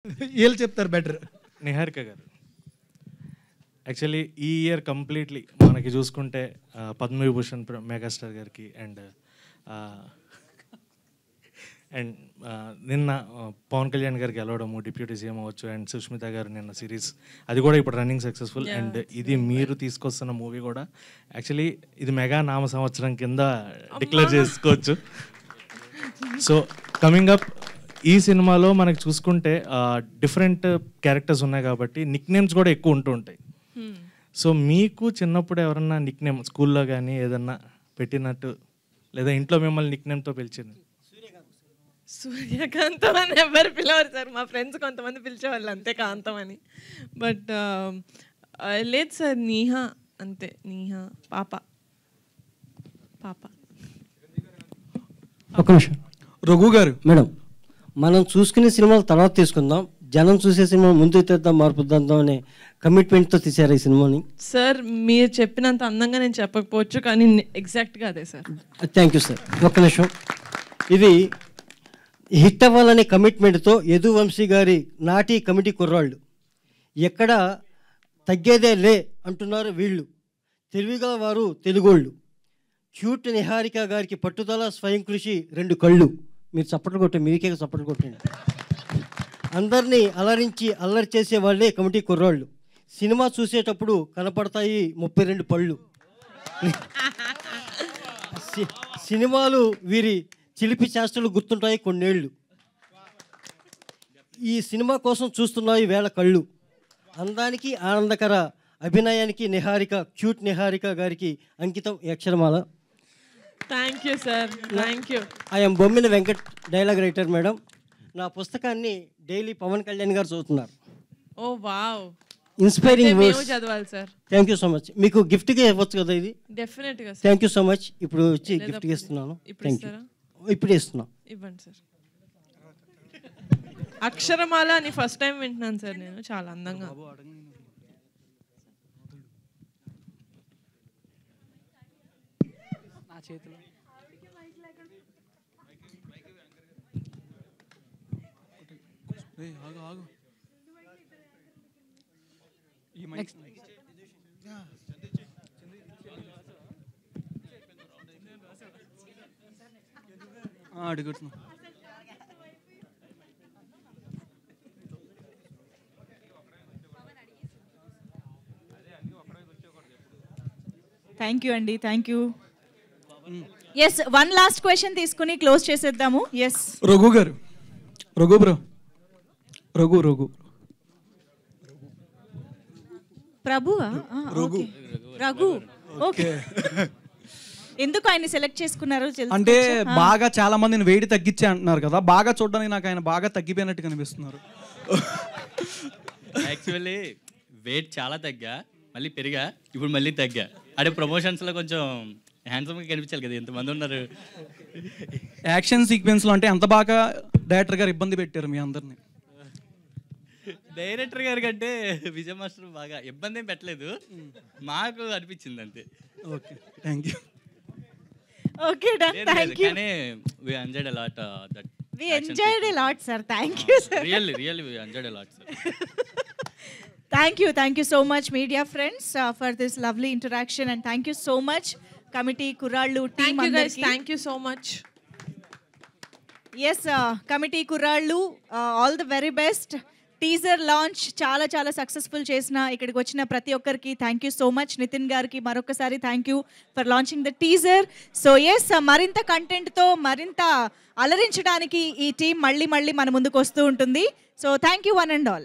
వీళ్ళు చెప్తారు బెటర్. నిహారిక గారు, యాక్చువల్లీ ఈ ఇయర్ కంప్లీట్లీ మనకి చూసుకుంటే పద్మవిభూషణ్ మెగాస్టార్ గారికి అండ్ నిన్న పవన్ కళ్యాణ్ గారికి గెలవడము, డిప్యూటీ సీఎం అవ్వచ్చు, అండ్ సుష్మిత గారు నిన్న సిరీస్ అది కూడా ఇప్పుడు రన్నింగ్ సక్సెస్ఫుల్. అండ్ ఇది మీరు తీసుకొస్తున్న మూవీ కూడా యాక్చువల్లీ ఇది మెగా నామ సంవత్సరం కింద డిక్లేర్ చేసుకోవచ్చు. సో కమింగ్ అప్ ఈ సినిమాలో మనకి చూసుకుంటే డిఫరెంట్ క్యారెక్టర్స్ ఉన్నాయి కాబట్టి నిక్ నేమ్స్ కూడా ఎక్కువ ఉంటూ ఉంటాయి. సో మీకు చిన్నప్పుడు ఎవరన్నా నిక్ నేమ్ స్కూల్లో కానీ ఏదన్నా పెట్టినట్టు లేదా ఇంట్లో మిమ్మల్ని నిక్ నేమ్తో పిలిచింది? సూర్యకాంతం అని ఎవరు పిలవరు సార్, మా ఫ్రెండ్స్ కొంతమంది పిలిచేవాళ్ళు అంతే, కాంతం అని. బట్ లేదు సార్, నీహా అంతే, నీహా, పాప పాప. ఒక నిమిషం రఘు గారు. మేడం, మనం చూసుకునే సినిమాలు తర్వాత తీసుకుందాం, జనం చూసే సినిమా ముందు తెద్దాం, మార్పు తెద్దాం అనే కమిట్మెంట్తో తీశారు ఈ సినిమాని. సార్ మీరు చెప్పినంత అందంగా నేను చెప్పకపోవచ్చు, కానీ ఎగ్జాక్ట్గా అదే సార్. Thank you sir. ఒక్క నిమిషం, ఇది హిట్ అవ్వాలనే కమిట్మెంట్తో యదువంశీ గారి నాటి కమిటీ కుర్రాళ్ళు ఎక్కడ తగ్గేదే లే అంటున్నారు వీళ్ళు. తెలివిగా వారు తెలుగోళ్ళు. క్యూట్ నిహారిక గారికి పట్టుదల, స్వయం కృషి, 2 కళ్ళు. మీరు చప్పట్లు కొట్టండి, మీకే చప్పట్లు కొట్టండి. అందరినీ అలరించి అల్లరి చేసే వాళ్ళే కమిటీ కుర్రాళ్ళు. సినిమా చూసేటప్పుడు కనపడతాయి 32 పళ్ళు. సినిమాలు వీరి చిలిపి చేష్టలు గుర్తుంటాయి కొన్నేళ్ళు. ఈ సినిమా కోసం చూస్తున్నాయి వేల కళ్ళు. అందానికి ఆనందకర అభినయానికి నిహారిక, క్యూట్ నిహారిక గారికి అంకితం ఈ అక్షరమాల. Thank you sir, thank you. I'm Bommina Venkat, dialogue writer madam. నా పుస్తకాన్ని డైలీ పవన్ కళ్యాణ్ గారు చదువుతున్నారు. Oh wow, inspiring words. చదవాలి sir. Thank you so much. మీకు గిఫ్ట్గా ఇవ్వచ్చు కదా ఇది? డెఫినెట్గా sir. Thank you so much. ఇప్పుడు వచ్చి గిఫ్ట్గా ఇస్తున్నాను. Thank you. ఇప్పుడే ఇస్తున్నాను. ఇవ్వండి సార్. అక్షరమాల అని ఫస్ట్ టైం వింటున్నాను సార్ నేను, చాలా అందంగా. అడుగుతున్నా. థ్యాంక్ యూ అండి, thank you. Yes, 1 last question తీసుకుని క్లోజ్ చేసేద్దాము. ఎస్ రఘు గారు. రఘు బ్రో. రఘు రఘు ప్రభువా? రఘు. రఘు. ఓకే. ఎందుకు ఆయన సెలెక్ట్ చేసుకున్నారు? అంటే బాగా చాలా మందిని వెయిట్ తగ్గించే అంటున్నారు కదా, బాగా చూడడానికి నాకు ఆయన బాగా తగ్గిపోయినట్టు కనిపిస్తున్నారు. యాక్చువల్లీ వెయిట్ చాలా తగ్గా, మళ్ళీ పెరిగా, ఇప్పుడు మళ్ళీ తగ్గా. అంటే ప్రమోషన్స్లో కొంచెం హ్యాండ్సమ్గా కనిపించాలి కదా, ఎంతమంది ఉన్నారు. యాక్షన్ సీక్వెన్స్లో అంటే అంత బాగా డైరెక్టర్ గారు ఇబ్బంది పెట్టారు మీ అందరినీ. డైరెక్టర్ గారి కంటే విజయ్ మాస్టర్ బాగా ఇబ్బంది ఏం పెట్టలేదు, మాకు అనిపించింది అంతే. Okay, thank you. Okay done, thank you. కానీ we enjoyed a lot that we enjoyed a lot sir, thank you sir. really we enjoyed a lot sir. Thank you so much media friends for this lovely interaction, and thank you so much committee kurallu team andarki. Thank you so much. Yes, committee kurallu, all the very best. Teaser launch చాలా చాలా successful చేసిన ఇక్కడికి వచ్చిన ప్రతి ఒక్కరికి thank you so much. Nithin గారికి మరొకసారి thank you for launching the teaser. So yes, మరింత కంటెంట్తో మరింత అలరించడానికి ఈ టీం మళ్ళీ మన ముందుకు వస్తూ ఉంటుంది. So thank you one and all.